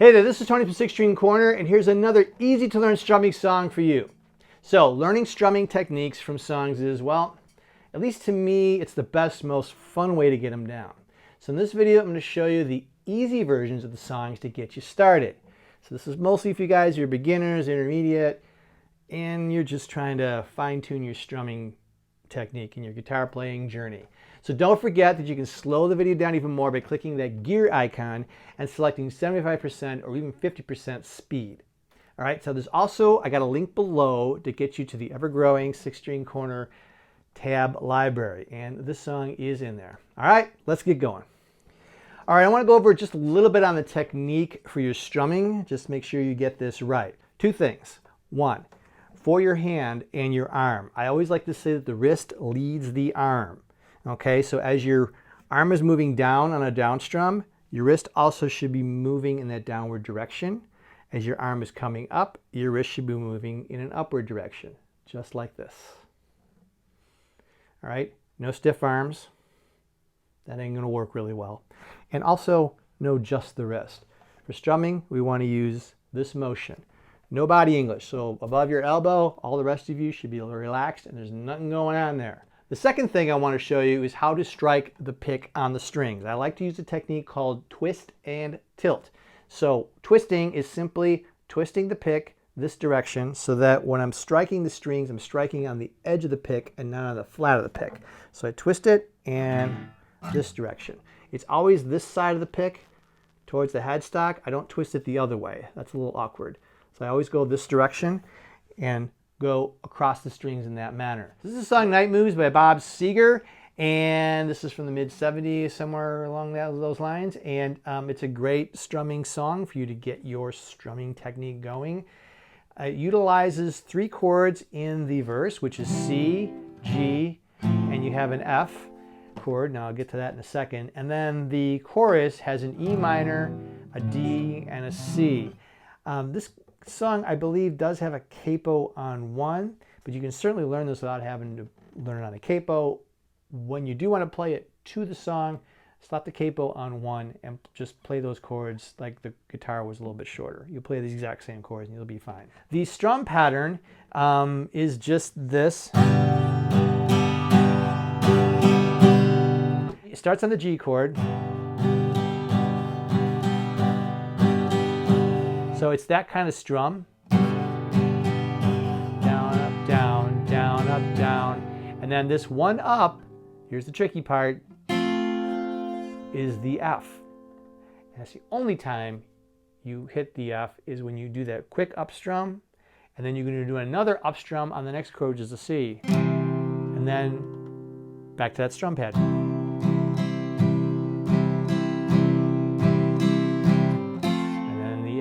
Hey there, this is Tony from 6-String Corner, and here's another easy to learn strumming song for you. So, learning strumming techniques from songs is, well, at least to me, it's the best, most fun way to get them down. So in this video, I'm going to show you the easy versions of the songs to get you started. So this is mostly for you guys, you're beginners, intermediate, and you're just trying to fine-tune your strumming technique and your guitar playing journey. So don't forget that you can slow the video down even more by clicking that gear icon and selecting 75% or even 50% speed. All right, so there's also, I got a link below to get you to the ever-growing 6-String Corner tab library, and this song is in there. All right, let's get going. All right, I want to go over just a little bit on the technique for your strumming. Just make sure you get this right. Two things. One, for your hand and your arm, I always like to say that the wrist leads the arm. Okay, so as your arm is moving down on a down strum, your wrist also should be moving in that downward direction. As your arm is coming up, your wrist should be moving in an upward direction, just like this. All right, no stiff arms. That ain't gonna work really well. And also, no just the wrist. For strumming, we wanna use this motion. No body English, so above your elbow, all the rest of you should be a little relaxed and there's nothing going on there. The second thing I want to show you is how to strike the pick on the strings. I like to use a technique called twist and tilt. So twisting is simply twisting the pick this direction so that when I'm striking the strings, I'm striking on the edge of the pick and not on the flat of the pick. So I twist it and this direction. It's always this side of the pick towards the headstock. I don't twist it the other way. That's a little awkward. So I always go this direction and go across the strings in that manner. This is a song Night Moves by Bob Seger, and this is from the mid-70s, somewhere along those lines, and it's a great strumming song for you to get your strumming technique going. It utilizes 3 chords in the verse, which is C, G, and you have an F chord. Now I'll get to that in a second. And then the chorus has an E minor, a D, and a C. This song, I believe, does have a capo on 1, but you can certainly learn this without having to learn it on a capo. When you do want to play it to the song, slap the capo on 1 and just play those chords like the guitar was a little bit shorter. You'll play the exact same chords and you'll be fine. The strum pattern is just this. It starts on the G chord. So it's that kind of strum. Down, up, down, down, up, down. And then this one up, here's the tricky part, is the F. And that's the only time you hit the F is when you do that quick up strum, and then you're going to do another up strum on the next chord, which is a C. And then back to that strum pattern.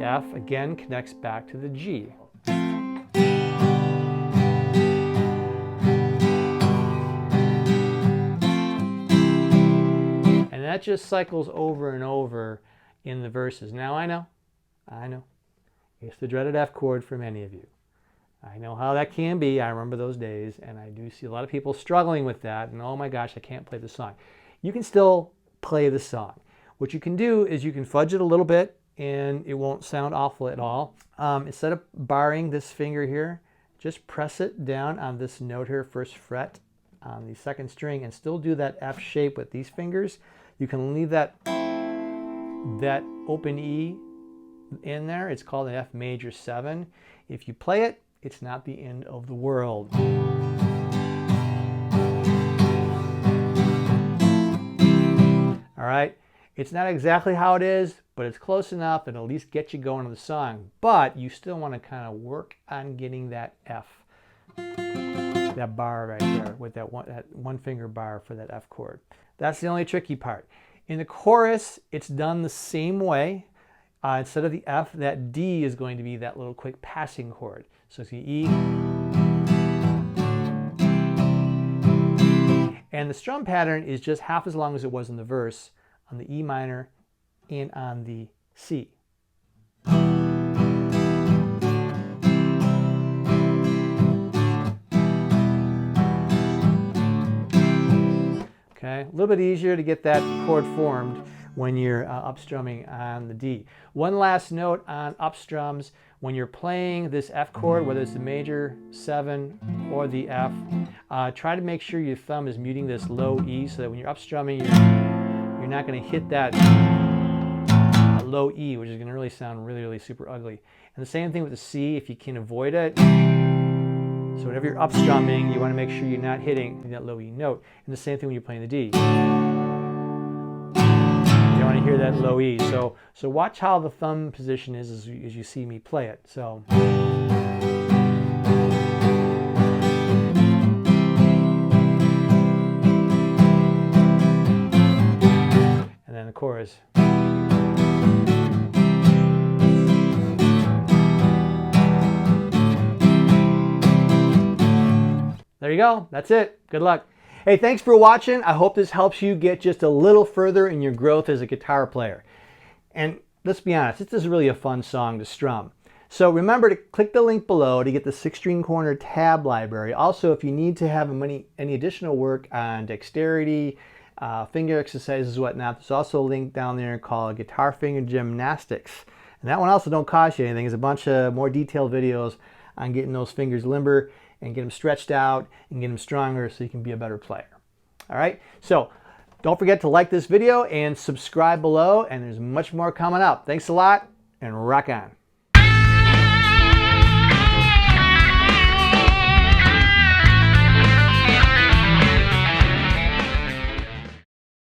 F again connects back to the G. And that just cycles over and over in the verses. Now I know, it's the dreaded F chord for many of you. I know how that can be. I remember those days, and I do see a lot of people struggling with that, and oh my gosh, I can't play the song. You can still play the song. What you can do is you can fudge it a little bit, and it won't sound awful at all. Instead of barring this finger here, just press it down on this note here, first fret on the 2nd string, and still do that F shape with these fingers. You can leave that open E in there. It's called an F major 7. If you play it, it's not the end of the world. All right. It's not exactly how it is, but it's close enough and at least get you going on the song. But you still want to kind of work on getting that F, that bar right there with that one finger bar for that F chord. That's the only tricky part. In the chorus, it's done the same way. Instead of the F, that D is going to be that little quick passing chord. So it's the E. And the strum pattern is just half as long as it was in the verse, on the E minor and on the C. Okay, a little bit easier to get that chord formed when you're up strumming on the D. One last note on up strums: when you're playing this F chord, whether it's the major 7 or the F, try to make sure your thumb is muting this low E, so that when you're up strumming, you're not going to hit that low E, which is going to really sound really super ugly. And the same thing with the C, if you can avoid it. So whenever you're up strumming, you want to make sure you're not hitting that low E note. And the same thing when you're playing the D. You don't want to hear that low E. So watch how the thumb position is as you see me play it. So. And then the chorus. There you go. That's it. Good luck. Hey, thanks for watching. I hope this helps you get just a little further in your growth as a guitar player. And let's be honest, this is really a fun song to strum. So remember to click the link below to get the 6-string corner tab library. Also, if you need to have any additional work on dexterity, finger exercises, whatnot, there's also a link down there called Guitar Finger Gymnastics. And that one also don't cost you anything. There's a bunch of more detailed videos on getting those fingers limber and get them stretched out and get them stronger so you can be a better player. All right, so don't forget to like this video and subscribe below, and there's much more coming up. Thanks a lot, and rock on.